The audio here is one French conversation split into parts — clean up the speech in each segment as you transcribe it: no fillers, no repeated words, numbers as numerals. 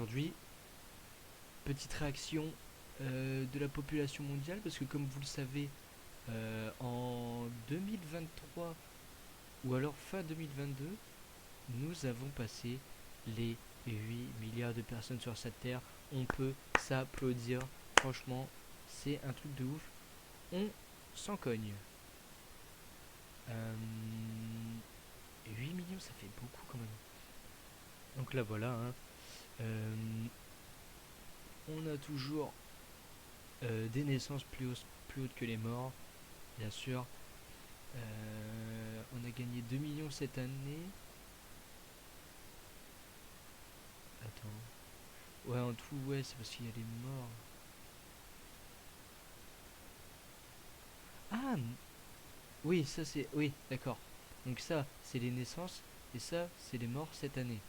aujourd'hui. Petite réaction de la population mondiale, parce que comme vous le savez, en 2023 ou alors fin 2022, nous avons passé les 8 milliards de personnes sur cette terre. On peut s'applaudir. Franchement, c'est un truc de ouf. On s'en cogne. 8 millions, ça fait beaucoup quand même. Donc là, voilà. On a toujours des naissances plus hautes que les morts, bien sûr. On a gagné 2 millions cette année. Attends. Ouais, en tout, ouais, c'est parce qu'il y a les morts. Ah, oui, ça c'est. Oui, d'accord. Donc ça, c'est les naissances. Et ça, c'est les morts cette année.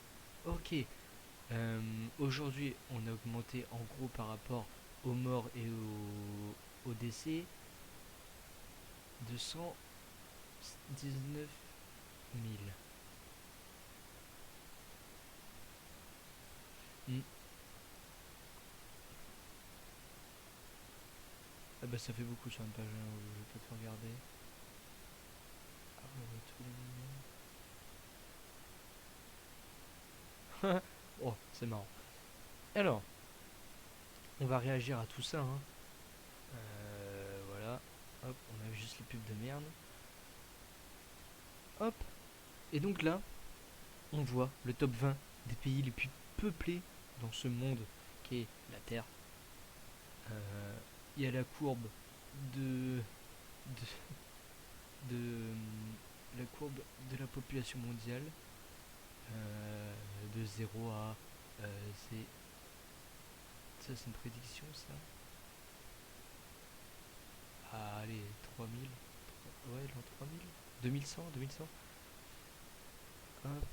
Ok. Aujourd'hui, on a augmenté en gros par rapport aux morts et aux décès de 119 000. Hmm. Ah bah ça fait beaucoup sur une page, hein, je vais pas te regarder. Ah ouais, tous les millions. Oh, c'est marrant. Alors, on va réagir à tout ça, hein. Voilà. Hop, on a juste les pubs de merde. Hop. Et donc là, on voit le top 20 des pays les plus peuplés dans ce monde qui est la Terre. Il y a la courbe de, de la courbe de la population mondiale de 0 à c'est ça, c'est une prédiction, ça. Ah, allez, 3000. Ouais, l'an 3000. 2100, 2100. Hop,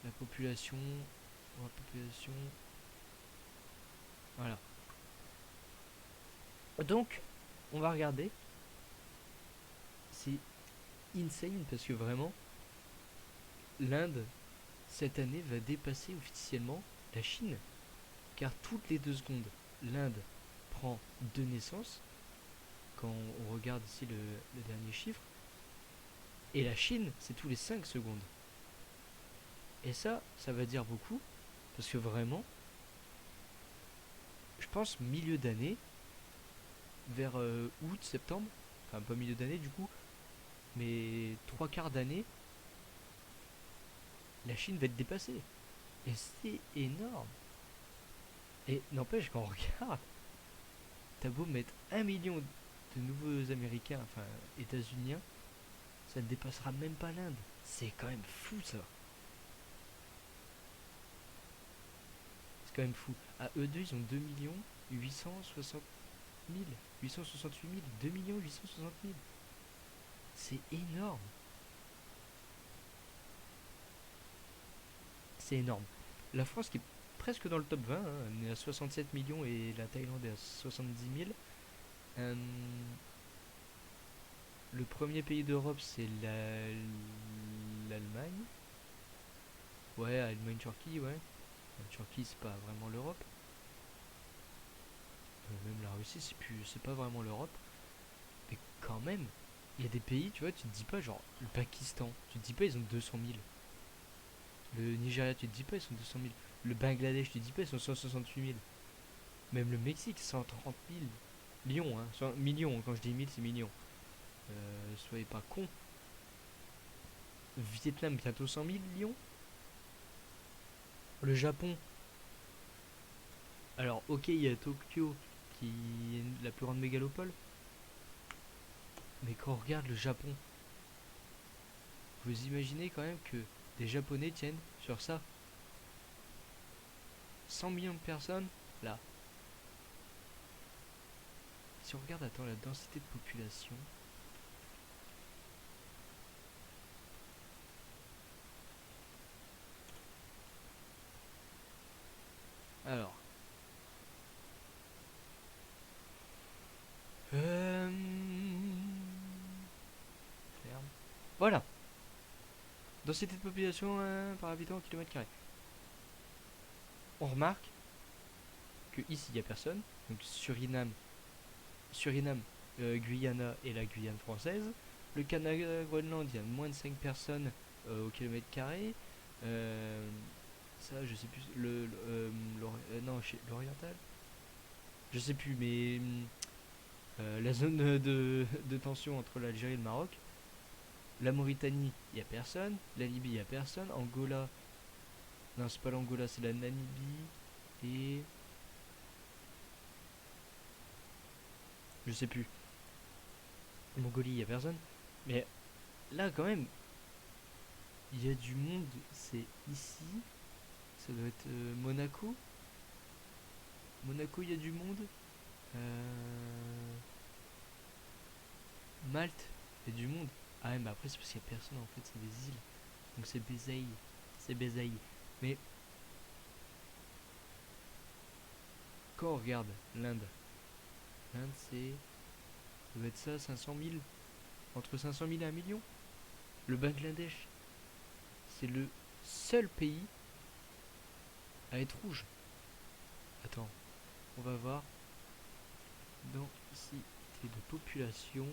la population. La population. Voilà. Donc, on va regarder. C'est insane parce que vraiment, l'Inde, cette année, va dépasser officiellement la Chine. Car toutes les 2 secondes, l'Inde prend 2 naissances. Quand on regarde ici le dernier chiffre. Et la Chine, c'est tous les 5 secondes. Et ça va dire beaucoup. Parce que vraiment, je pense milieu d'année, vers août, septembre, enfin pas milieu d'année du coup, mais 3 quarts d'année, la Chine va être dépassée. Et c'est énorme. Et n'empêche, quand on regarde, t'as beau mettre 1 million de nouveaux Américains, enfin États-Uniens, ça ne dépassera même pas l'Inde. C'est quand même fou ça. C'est quand même fou. À eux deux, ils ont 2 860 000. 868 000. 2 860 000. C'est énorme. C'est énorme. La France qui est presque dans le top 20, hein, on est à 67 millions et la Thaïlande est à 70 000. Euh, le premier pays d'Europe, c'est l'Allemagne. Ouais, Allemagne-Turquie, ouais. La Turquie, c'est pas vraiment l'Europe. Même la Russie, c'est pas vraiment l'Europe. Mais quand même, il y a des pays, tu vois, tu te dis pas, genre, le Pakistan, tu te dis pas, ils ont 200 000. Le Nigeria, tu te dis pas, ils sont 200 000. Le Bangladesh, tu te dis pas, ils sont 168 000. Même le Mexique, 130 000. Millions, hein. Millions, quand je dis 1000, c'est millions. Soyez pas cons. Vietnam, bientôt 100 000 millions. Le Japon, alors ok, il y a Tokyo qui est la plus grande mégalopole. Mais quand on regarde le Japon, vous imaginez quand même que des Japonais tiennent sur ça 100 millions de personnes là. Si on regarde, attends, la densité de population. Alors. Euh... Voilà. Densité de population par habitant au kilomètre carré. on remarque que ici il n'y a personne. Donc Suriname, Guyana et la Guyane française. Le Canada, Groenland, il y a moins de 5 personnes au kilomètre carré. Euh, Ça, je sais plus. Non, l'oriental. Je sais plus, mais la zone de tension entre l'Algérie et le Maroc. La Mauritanie, il n'y a personne. La Libye, il n'y a personne. Angola, non, c'est pas l'Angola, c'est la Namibie. Et. Je sais plus. Mongolie, il n'y a personne. Mais là, quand même, il y a du monde. C'est ici. Ça doit être Monaco. Monaco, il y a du monde. Euh, Malte, il y a du monde. Ah ouais, mais après, c'est parce qu'il n'y a personne en fait, c'est des îles. Donc c'est Bézaï. C'est Bézaï. Mais quand on regarde l'Inde, l'Inde c'est. Ça doit être ça, 500 000. Entre 500 000 et 1 million. Le Bangladesh, c'est le seul pays à être rouge. Attends, on va voir. Densité de population.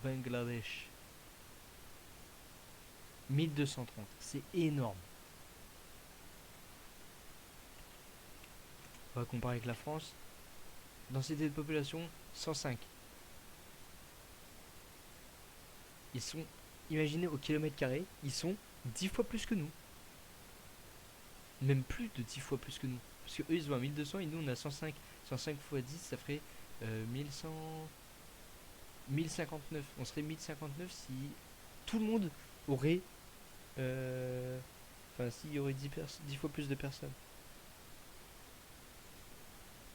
Bangladesh. 1230. C'est énorme. On va comparer avec la France. Densité de population, 105. Ils sont, imaginez au kilomètre carré, ils sont 10 fois plus que nous. Même plus de 10 fois plus que nous. Parce que eux ils ont à 1200 et nous on a 105. 105 fois 10 ça ferait 1100. 1059. On serait 1059 si tout le monde aurait. Enfin, s'il y aurait 10 fois plus de personnes.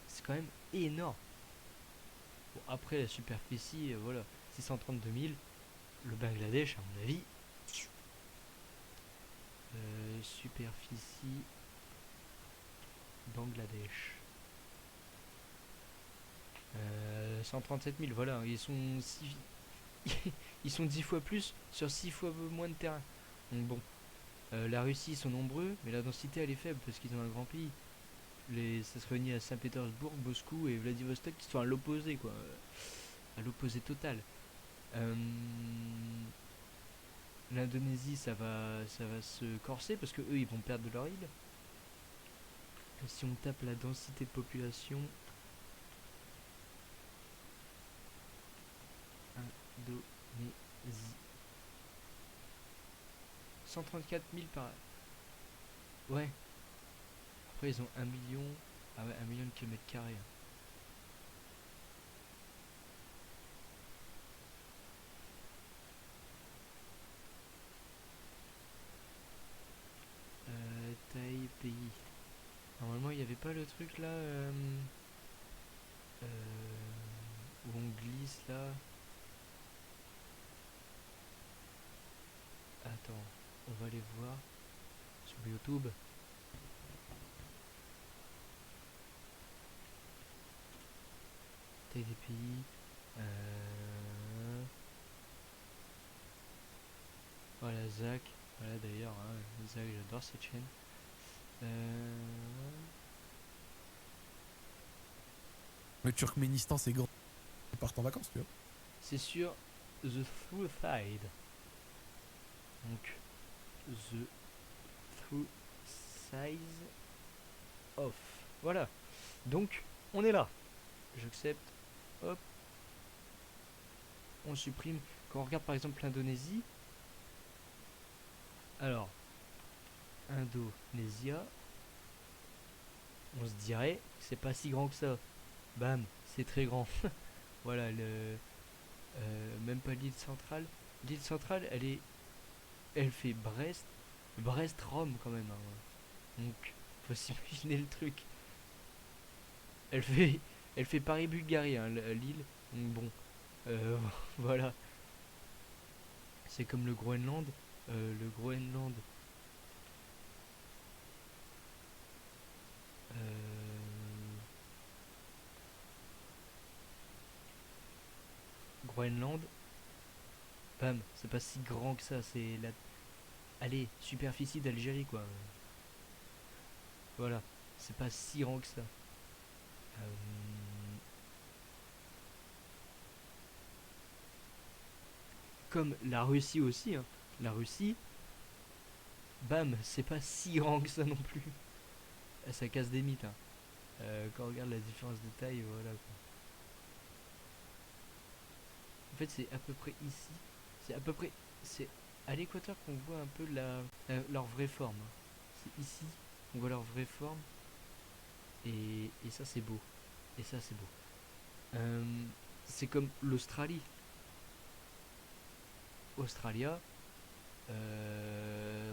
C'est quand même énorme. Bon, après la superficie, voilà, 632 000. Le Bangladesh, à mon avis, superficie Bangladesh. 137 000, voilà, ils sont 10 fois plus sur 6 fois moins de terrain. Donc bon, la Russie, ils sont nombreux, mais la densité, elle est faible parce qu'ils ont un grand pays. Ça se réunit à Saint-Pétersbourg, Moscou et Vladivostok qui sont à l'opposé, quoi. À l'opposé total. Euh, L'Indonésie, ça va se corser parce que eux, ils vont perdre de leur île. Et si on tape la densité de population, Indonésie, 134 000 par. Ouais. Après, ils ont 1 million. Ah ouais, 1 million de kilomètres carrés. Taille, pays. Normalement, il n'y avait pas le truc là où on glisse là. Attends, on va aller voir sur YouTube. Taille des pays. Voilà, Zach. Voilà d'ailleurs, hein, Zach, j'adore cette chaîne. Le Turkménistan, c'est grand. Ils partent en vacances, tu vois. C'est sur The Through Side. Donc, The Through Size Off. Voilà. Donc, on est là. J'accepte. Hop. On supprime. Quand on regarde par exemple l'Indonésie. Alors, Indonésia. On se dirait que c'est pas si grand que ça. Bam, c'est très grand. Voilà, même pas l'île centrale. L'île centrale, elle fait Brest-Rome quand même, hein. Donc, faut s'imaginer le truc. Elle fait, elle fait Paris-Bulgarie, hein, l'île. Donc bon, euh, voilà. C'est comme le Groenland. Le Groenland. euh, Groenland. Bam, c'est pas si grand que ça. C'est la. allez, superficie d'Algérie, quoi. Voilà, c'est pas si grand que ça. Euh, Comme la Russie aussi, hein. La Russie, bam, c'est pas si grand que ça non plus. Ça casse des mythes, hein. Quand on regarde la différence de taille, voilà quoi. En fait, c'est à peu près ici. C'est à peu près. C'est à l'équateur qu'on voit un peu leur vraie forme, hein. C'est ici qu'on voit leur vraie forme. Et ça, c'est beau. Et ça, c'est beau. Euh, c'est comme l'Australie. Australia, euh,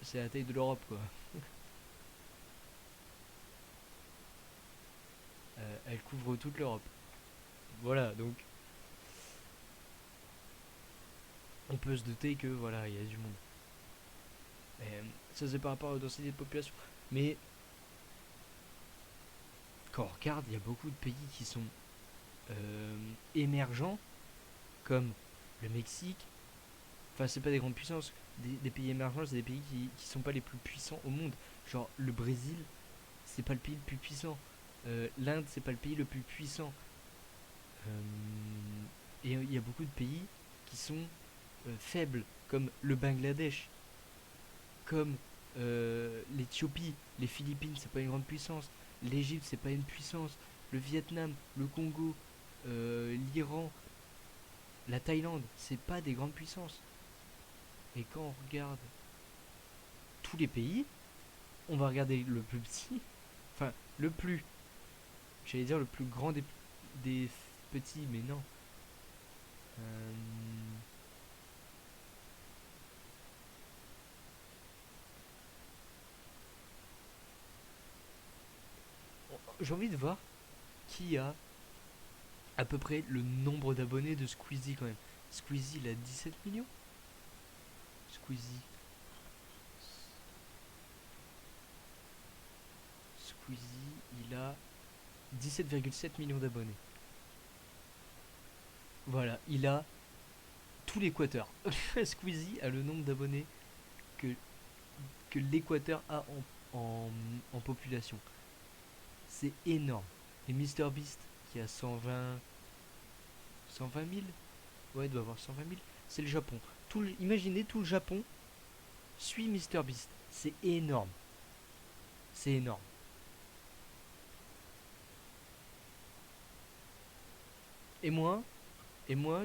c'est la taille de l'Europe, quoi. Elle couvre toute l'Europe. Voilà, donc on peut se douter que voilà, il y a du monde. Ça c'est par rapport aux densités de population. Mais quand on regarde, il y a beaucoup de pays qui sont émergents, comme le Mexique. Enfin, c'est pas des grandes puissances. Des pays émergents, c'est des pays qui sont pas les plus puissants au monde. Genre le Brésil, c'est pas le pays le plus puissant. L'Inde, c'est pas le pays le plus puissant. Et il y a beaucoup de pays qui sont faibles, comme le Bangladesh, comme l'Éthiopie, les Philippines, c'est pas une grande puissance, l'Égypte, c'est pas une puissance, le Vietnam, le Congo, l'Iran, la Thaïlande, c'est pas des grandes puissances. Et quand on regarde tous les pays, on va regarder le plus petit, enfin le plus, j'allais dire le plus grand des petits, mais non. Euh, J'ai envie de voir qui a à peu près le nombre d'abonnés de Squeezie quand même. Squeezie, il a 17 millions. Squeezie. Squeezie, il a 17,7 millions d'abonnés. Voilà, il a tout l'Équateur. Squeezie a le nombre d'abonnés que, que l'Équateur a en population. C'est énorme. Et MrBeast, qui a 120 000, ouais, il doit avoir 120 000, c'est le Japon. Imaginez tout le Japon suit MrBeast. C'est énorme. C'est énorme. Et moi,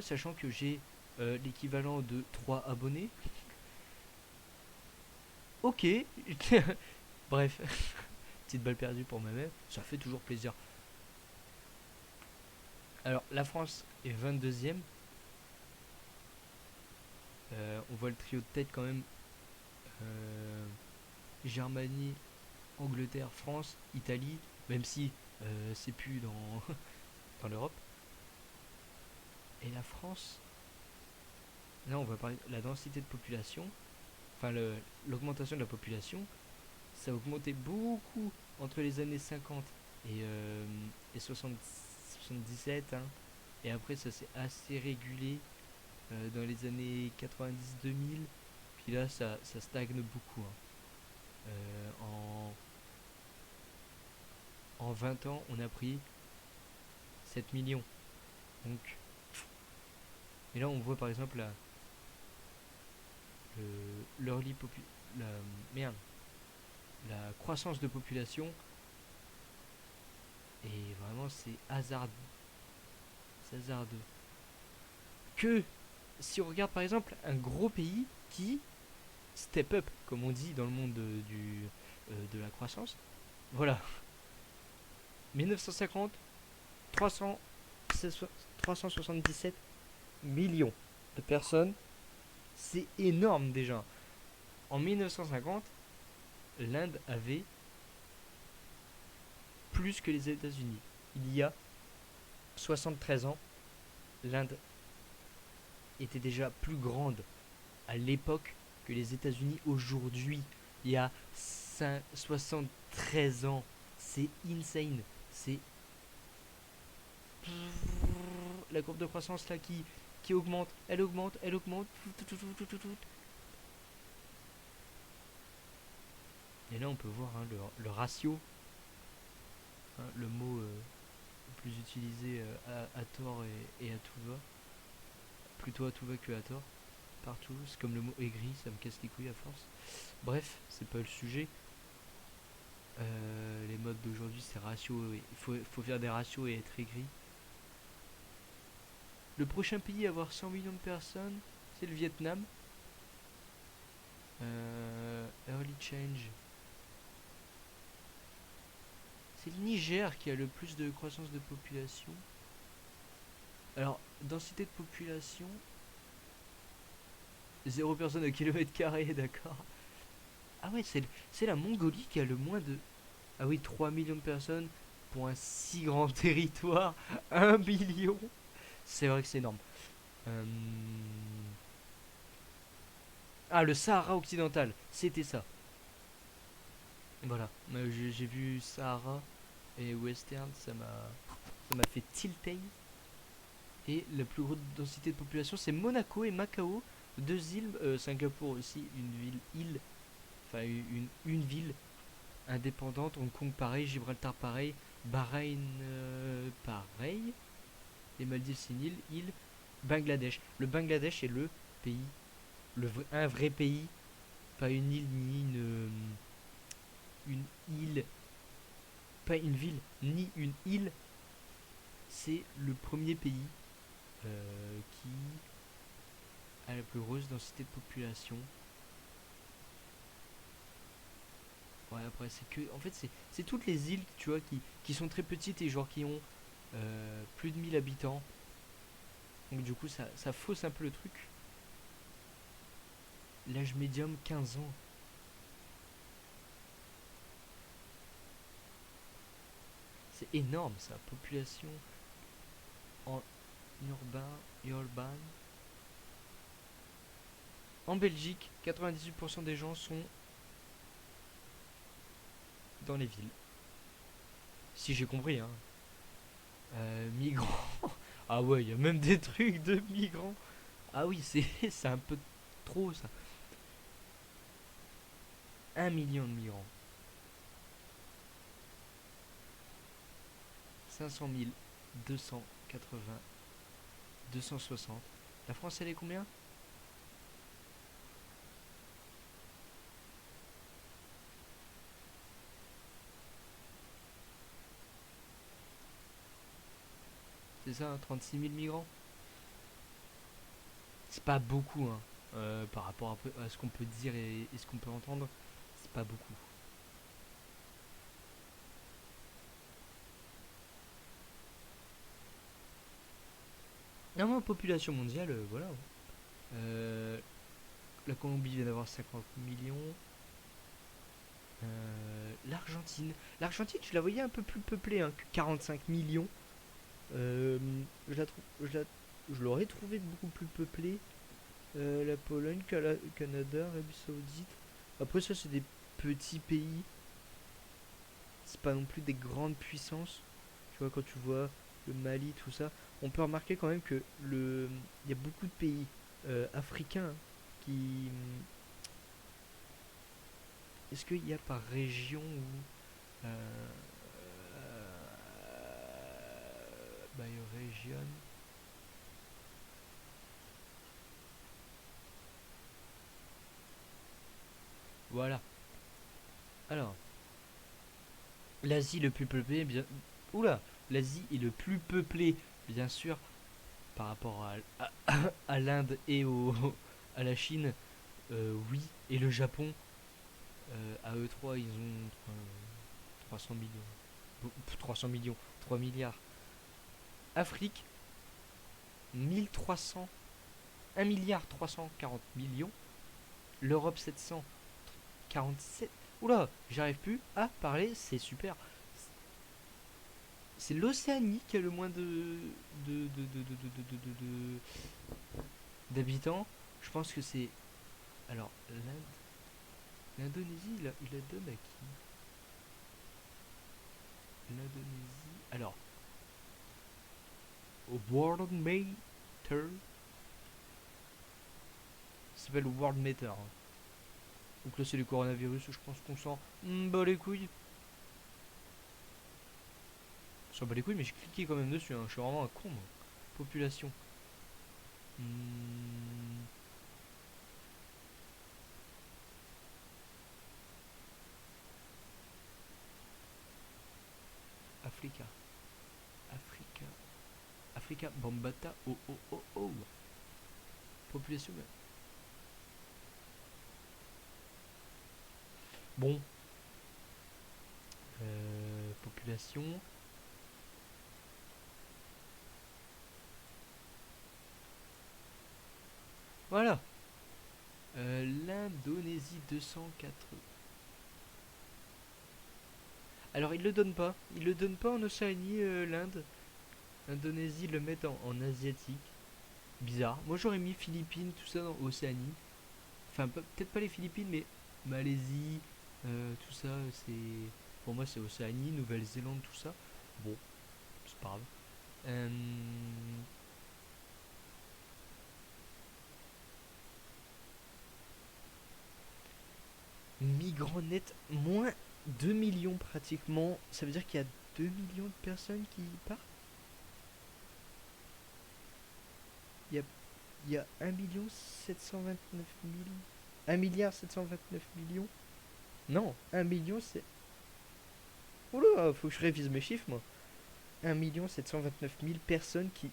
sachant que j'ai l'équivalent de 3 abonnés, ok. Bref, petite balle perdue pour moi-même, ça fait toujours plaisir. Alors, la France est 22e. On voit le trio de tête quand même. Euh, Germanie, Angleterre, France, Italie, même si c'est plus dans, dans l'Europe. Et la France, là on va parler de la densité de population, enfin l'augmentation de la population, ça a augmenté beaucoup entre les années 50 et 77, hein. Et après ça s'est assez régulé dans les années 90-2000, puis là ça stagne beaucoup, hein. En 20 ans on a pris 7 millions. Donc, et là on voit par exemple l'early la, merde, la croissance de population, et vraiment c'est hasardeux. Que si on regarde par exemple un gros pays qui step up, comme on dit dans le monde de la croissance, voilà, 1950, 300, 377 millions de personnes, c'est énorme déjà. En 1950, l'Inde avait plus que les États-Unis. Il y a 73 ans, l'Inde était déjà plus grande à l'époque que les États-Unis aujourd'hui. Il y a 73 ans. C'est insane. C'est la courbe de croissance là qui augmente, elle augmente, elle augmente. Et là, on peut voir hein, le ratio, hein, le mot le plus utilisé à tort et à tout va. Plutôt à tout va que à tort. Partout. C'est comme le mot aigri, ça me casse les couilles à force. Bref, c'est pas le sujet. Les modes d'aujourd'hui, c'est ratio. Il faut faire des ratios et être aigri. Le prochain pays à avoir 100 millions de personnes, c'est le Vietnam. Early change. C'est le Niger qui a le plus de croissance de population. Alors, densité de population, 0 personne au kilomètre carré, d'accord. Ah ouais, c'est la Mongolie qui a le moins de... Ah oui, 3 millions de personnes pour un si grand territoire. 1 million. C'est vrai que c'est énorme. Euh, Ah, le Sahara occidental, c'était ça. Voilà, j'ai vu Sahara et Western, ça m'a fait tilter. Et la plus grosse densité de population, c'est Monaco et Macao, deux îles, Singapour aussi, île, enfin une ville indépendante, Hong Kong pareil, Gibraltar pareil, Bahreïn pareil, les Maldives c'est une île, Bangladesh. Le Bangladesh est le pays, un vrai pays, pas une île ni une île, pas une ville, ni une île, c'est le premier pays qui a la plus grosse densité de population. Ouais, après, c'est que. En fait, c'est toutes les îles, tu vois, qui sont très petites et genre qui ont plus de 1000 habitants. Donc, du coup, ça fausse un peu le truc. L'âge médium, 15 ans. C'est énorme, ça. Population en urbain. En Belgique, 98% des gens sont dans les villes. Si j'ai compris, hein. Migrants. Ah ouais, il y a même des trucs de migrants. Ah oui, c'est un peu trop ça. 1 million de migrants. 500 000, 280, 260. La France, elle est combien? C'est ça, hein, 36 000 migrants. C'est pas beaucoup, hein. Par rapport à ce qu'on peut dire et ce qu'on peut entendre. C'est pas beaucoup. Non, population mondiale, voilà. Euh, la Colombie vient d'avoir 50 millions. L'Argentine. L'Argentine, je la voyais un peu plus peuplée hein, que 45 millions. Euh, je l'aurais trouvé beaucoup plus peuplée. La Pologne, Canada, Arabie Saoudite. Après, ça, c'est des petits pays. C'est pas non plus des grandes puissances. Tu vois, quand tu vois le Mali, tout ça, on peut remarquer quand même que il y a beaucoup de pays africains qui. Est-ce qu'il y a par région ou. Bioregion. Voilà. Alors, l'Asie le plus peuplé, bien. Oula, l'Asie est le plus peuplé, bien sûr, par rapport à l'Inde et à la Chine. Oui, et le Japon, à eux trois, ils ont 300 millions. 300 millions, 3 milliards. Afrique, 1300, 1 milliard 340 millions. L'Europe, 747. Oula, j'arrive plus à parler, c'est super. C'est l'Océanie qui a le moins d'habitants. Je pense que c'est. Alors, l'Indonésie, il la donne à qui? L'Indonésie. Alors, au World Meter. Ça s'appelle World Meter. Hein. Donc là, c'est le coronavirus, je pense qu'on s'en bat les couilles. On s'en bat les couilles, mais j'ai cliqué quand même dessus, hein. Je suis vraiment un con, moi. Population. Hmm. Africa. Africa. Africa. Bambata. Oh oh oh oh. Population. Bon. Population. Voilà. L'Indonésie 204. Alors il le donne pas. Il le donne pas en Océanie, l'Inde. L'Indonésie le met en asiatique. Bizarre. Moi j'aurais mis Philippines, tout ça dans Océanie. Enfin peut-être pas les Philippines, mais Malaisie, tout ça, c'est. Pour moi c'est Océanie, Nouvelle-Zélande, tout ça. Bon, c'est pas grave. Migrants net, moins 2 millions pratiquement. Ça veut dire qu'il y a 2 millions de personnes qui partent. Il y a 1 million 729 000. 1 milliard 729 millions. Non, 1 million c'est. Oula, faut que je révise mes chiffres moi. 1 million 729 000 personnes qui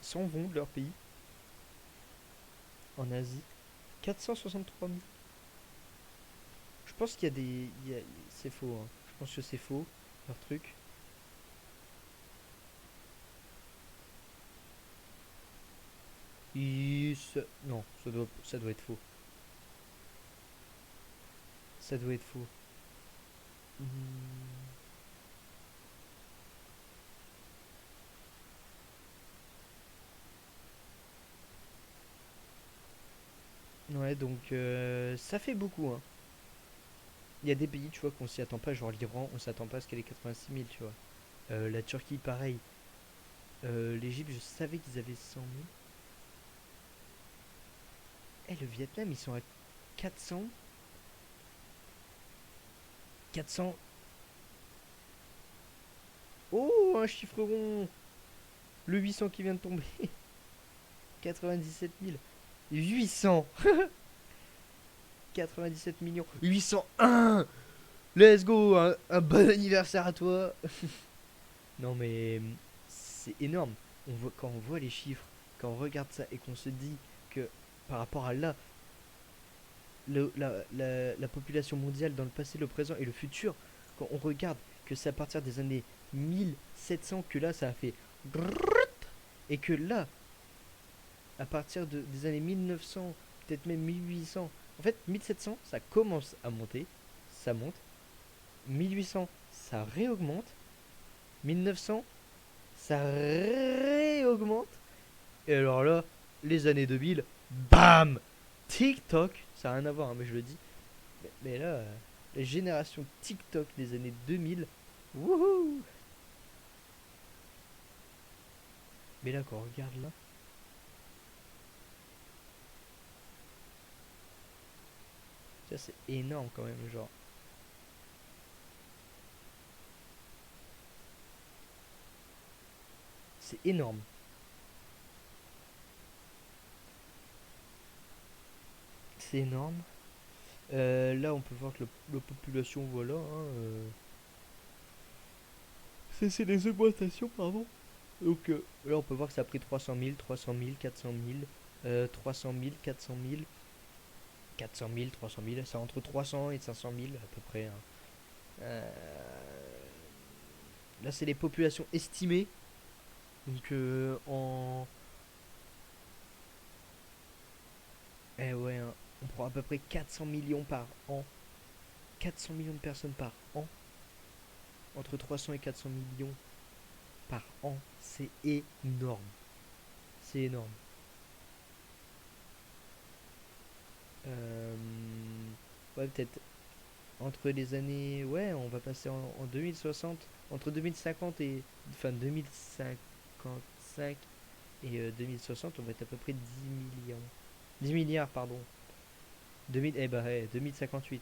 s'en vont de leur pays. En Asie. 463 000. Je pense qu'il y a des. C'est faux, hein. Je pense que c'est faux, leur truc. Non, ça doit être faux. Ça doit être faux. Hmm. Ouais, donc ça fait beaucoup, hein. Il y a des pays, tu vois, qu'on s'y attend pas, genre l'Iran, on s'attend pas à ce qu'elle ait 86 000, tu vois. La Turquie, pareil. L'Égypte, je savais qu'ils avaient 100 000. Eh, le Vietnam, ils sont à 400. 400. Oh, un chiffre rond. Le 800 qui vient de tomber. 97 000. 800. 97 millions. 801. Let's go. Un bon anniversaire à toi. Non, mais c'est énorme. Quand on voit les chiffres, quand on regarde ça et qu'on se dit que par rapport à là, la population mondiale dans le passé, le présent et le futur, quand on regarde que c'est à partir des années 1700 que là ça a fait et que là, à partir des années 1900, peut-être même 1800, en fait 1700 ça commence à monter, ça monte, 1800 ça réaugmente, 1900 ça réaugmente, et alors là, les années 2000, bam, TikTok, ça n'a rien à voir, hein, mais je le dis. Mais là, la génération TikTok des années 2000, wouhou. Mais là, quand on regarde là, ça c'est énorme quand même, genre. C'est énorme. C'est énorme. Là, on peut voir que la population, voilà, hein, c'est les augmentations, pardon. Donc là, on peut voir que ça a pris 300 000, 300 000, 400 000, 300 000, 400 000, 400 000, 300 000. C'est entre 300 et 500 000 à peu près, hein. Euh, Là, c'est les populations estimées. Donc en. Eh ouais, hein, on prend à peu près 400 millions par an. 400 millions de personnes par an. Entre 300 et 400 millions par an. C'est énorme. C'est énorme. Euh, ouais, peut-être entre les années. Ouais, on va passer en 2060. Entre 2050 et. Enfin, 2055 et 2060, on va être à peu près 10 millions. 10 milliards, pardon. Eh bah, 2058.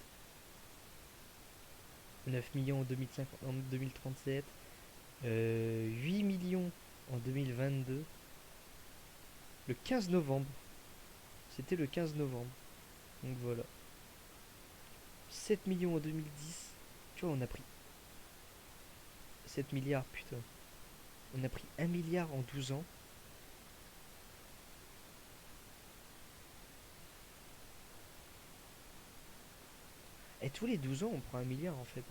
9 millions en 2050, en 2037. 8 millions en 2022. Le 15 novembre. C'était le 15 novembre. Donc voilà. 7 millions en 2010. Tu vois, on a pris 7 milliards, putain. On a pris 1 milliard en 12 ans. Et tous les 12 ans, on prend 1 milliard en fait.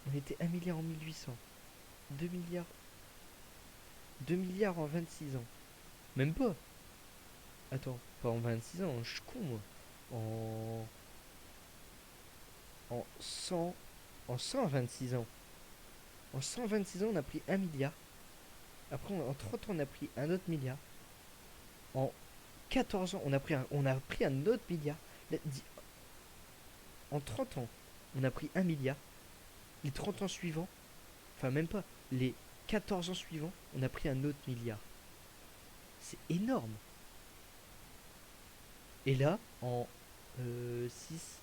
On était 1 milliard en 1800. 2 milliards. 2 milliards en 26 ans. Même pas. Attends, pas en 26 ans, je suis con moi. En. En 100. En 126 ans. En 126 ans, on a pris 1 milliard. Après, en 30 ans, on a pris un autre milliard. En 14 ans, on a pris un autre milliard. En 30 ans, on a pris 1 milliard. Les 30 ans suivants, enfin même pas, les 14 ans suivants, on a pris un autre milliard. C'est énorme. Et là, en 6,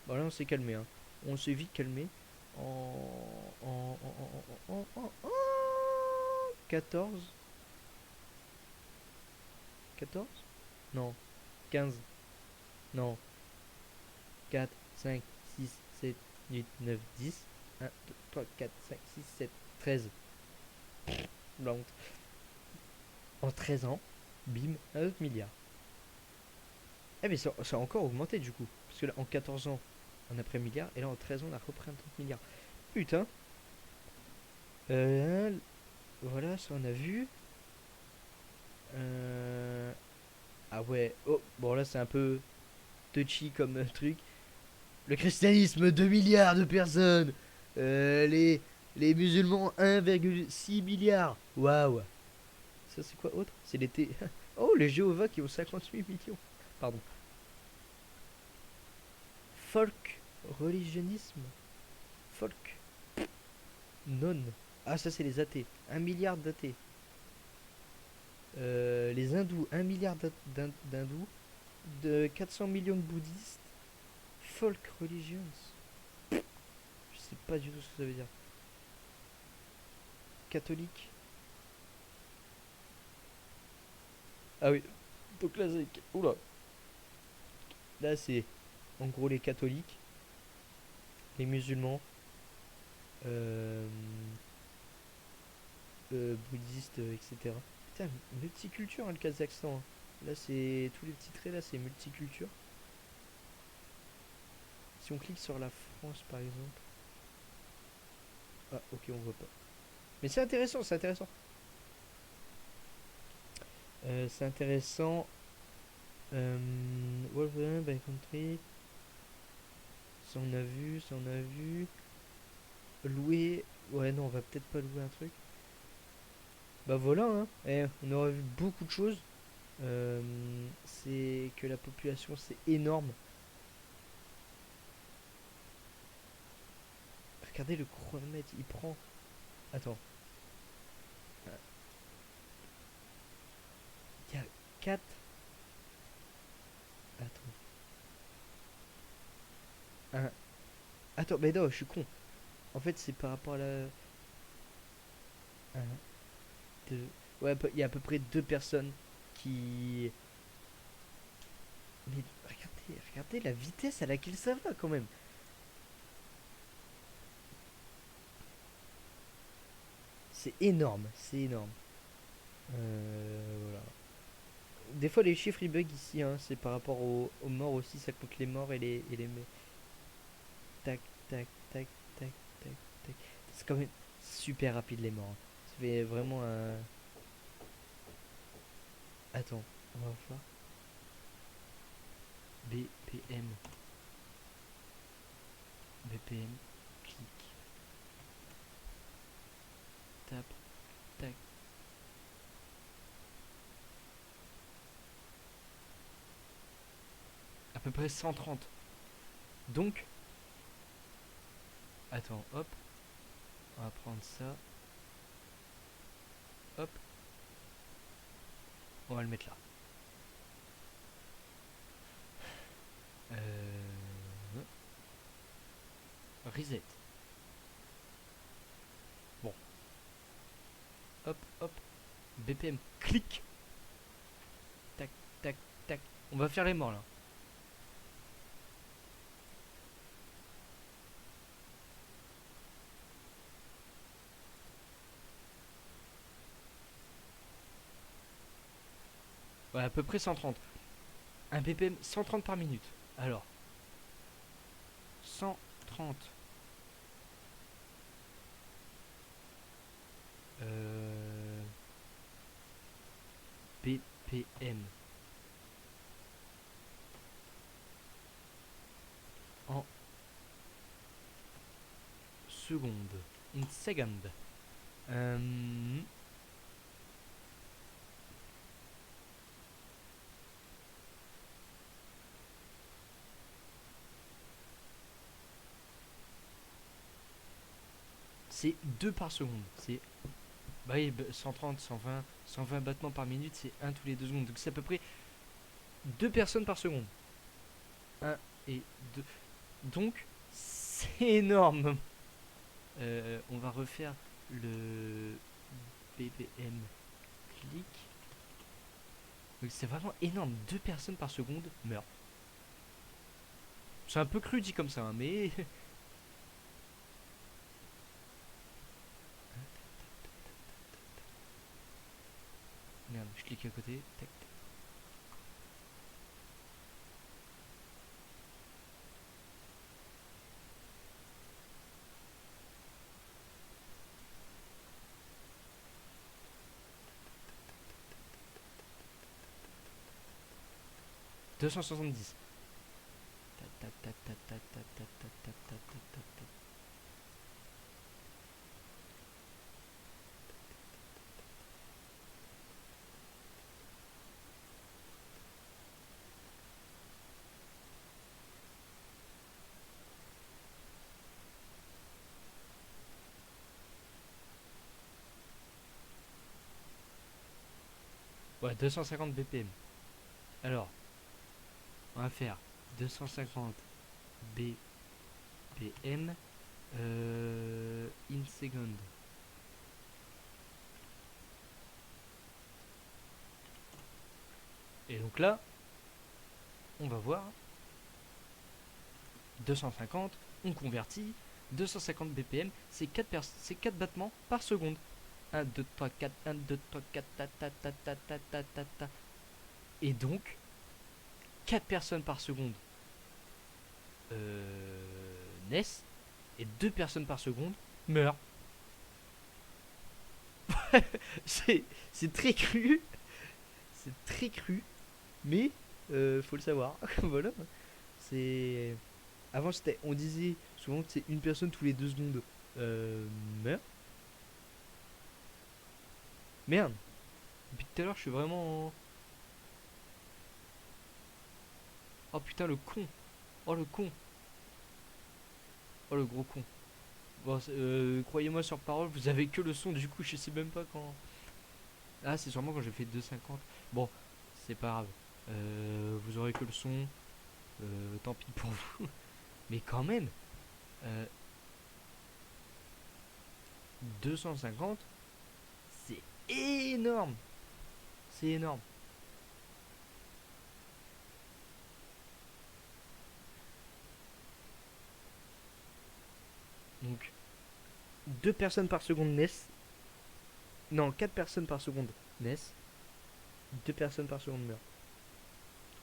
bon là on s'est calmé, hein. On s'est vite calmé. En 14. 14. Non. 15. Non. 4, 5, 6, 7, 8, 9, 10. 1, 2, 3, 4, 5, 6, 7, 13. La honte. En 13 ans, bim, un autre milliard. Eh mais ça a encore augmenté du coup. Parce que là, en 14 ans, on a pris un milliard. Et là, en 13 ans, on a repris un autre milliard. Putain. Voilà, ça on a vu. Ah ouais. Oh, bon là, c'est un peu touchy comme truc. Le christianisme, 2 milliards de personnes. Euh, les, les musulmans, 1,6 milliard. Waouh. Ça, c'est quoi autre? C'est l'été. Oh, les Jéhovah qui ont 58 millions. Pardon. Folk. Religionnisme. Folk. Non. Ah, ça, c'est les athées. 1 milliard d'athées. Les hindous, 1 milliard d'hindous. De 400 millions de bouddhistes. Folk religions. Je sais pas du tout ce que ça veut dire. Catholique. Ah oui. Donc là, c'est. Oula. Là, c'est en gros les catholiques, les musulmans, euh, bouddhistes, etc. Putain, multiculture, hein, le Kazakhstan, hein. Là, c'est tous les petits traits, là, c'est multiculture. Si on clique sur la France, par exemple. Ah, ok, on voit pas. Mais c'est intéressant, c'est intéressant. C'est intéressant. Wolverine, by country. Ça, on a vu, ça, on a vu. Louer. Ouais, non, on va peut-être pas louer un truc. Bah voilà, hein. On aurait vu beaucoup de choses. C'est que la population, c'est énorme. Regardez le chronomètre, il prend. Attends. Il y a 4. Attends. Un. Attends, mais non, je suis con. En fait, c'est par rapport à la. Un, 2. Ouais, il y a à peu près 2 personnes qui. Mais regardez la vitesse à laquelle ça va quand même. C'est énorme, c'est énorme. Voilà. Des fois, les chiffres ils bug ici, hein. C'est par rapport aux morts aussi. Ça compte les morts et les. Tac, tac, tac, tac, tac, tac. C'est quand même super rapide les morts, hein. Ça fait vraiment un. Attends, on va voir. BPM. BPM. Clic. Tap. Tac. À peu près 130. Donc. Attends, hop. On va prendre ça. Hop. On va le mettre là. reset. Bon. Hop, hop. BPM, clic. Tac, tac, tac. On va faire les morts là. Ouais, à peu près 130. Un BPM 130 par minute. Alors. 130. BPM. En seconde. In second. C'est 2 par seconde. C'est. Bah oui, 130, 120, 120 battements par minute, c'est 1 tous les 2 secondes. Donc c'est à peu près 2 personnes par seconde. 1 et 2. Donc, c'est énorme. On va refaire le BPM clic. Donc c'est vraiment énorme. 2 personnes par seconde meurent. C'est un peu cru dit comme ça, hein, mais... Merde, je clique à côté. Tac. « 270. Ouais, 250 BPM. Alors, on va faire 250 BPM in second. Et donc là, on va voir 250, on convertit. 250 BPM, c'est 4 battements par seconde. 1, 2, 3, 4, 1, 2, 3, 4, ta, ta, ta, ta, ta, ta, ta, ta. Et donc, 4 personnes par seconde naissent et 2 personnes par seconde meurent. C'est très cru, c'est très cru, mais faut le savoir. Voilà. C'est avant c'était, on disait souvent que c'est une personne tous les 2 secondes meurt. Merde. Depuis tout à l'heure, je suis vraiment. Oh putain, le con. Oh le con. Oh le gros con. Bon, croyez-moi sur parole, vous avez que le son, du coup, je sais même pas quand. Ah, c'est sûrement quand j'ai fait 2,50. Bon, c'est pas grave. Vous aurez que le son. Tant pis pour vous. Mais quand même, euh, 250, c'est énorme. C'est énorme. Donc, 2 personnes par seconde naissent. Non, 4 personnes par seconde naissent. 2 personnes par seconde meurent.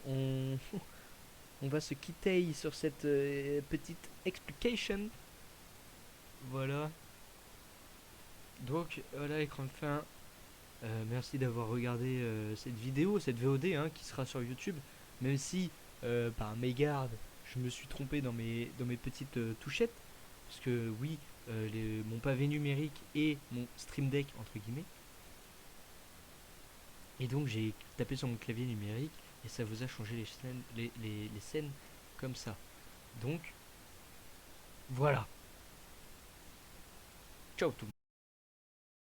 On, on va se quitter sur cette petite explication. Voilà. Donc, voilà, écran de fin. Merci d'avoir regardé cette vidéo, cette VOD hein, qui sera sur YouTube. Même si, par mégarde, je me suis trompé dans mes petites touchettes. Parce que oui, mon pavé numérique et mon Stream Deck, entre guillemets. Et donc j'ai tapé sur mon clavier numérique et ça vous a changé les scènes comme ça. Donc, voilà. Ciao tout le monde.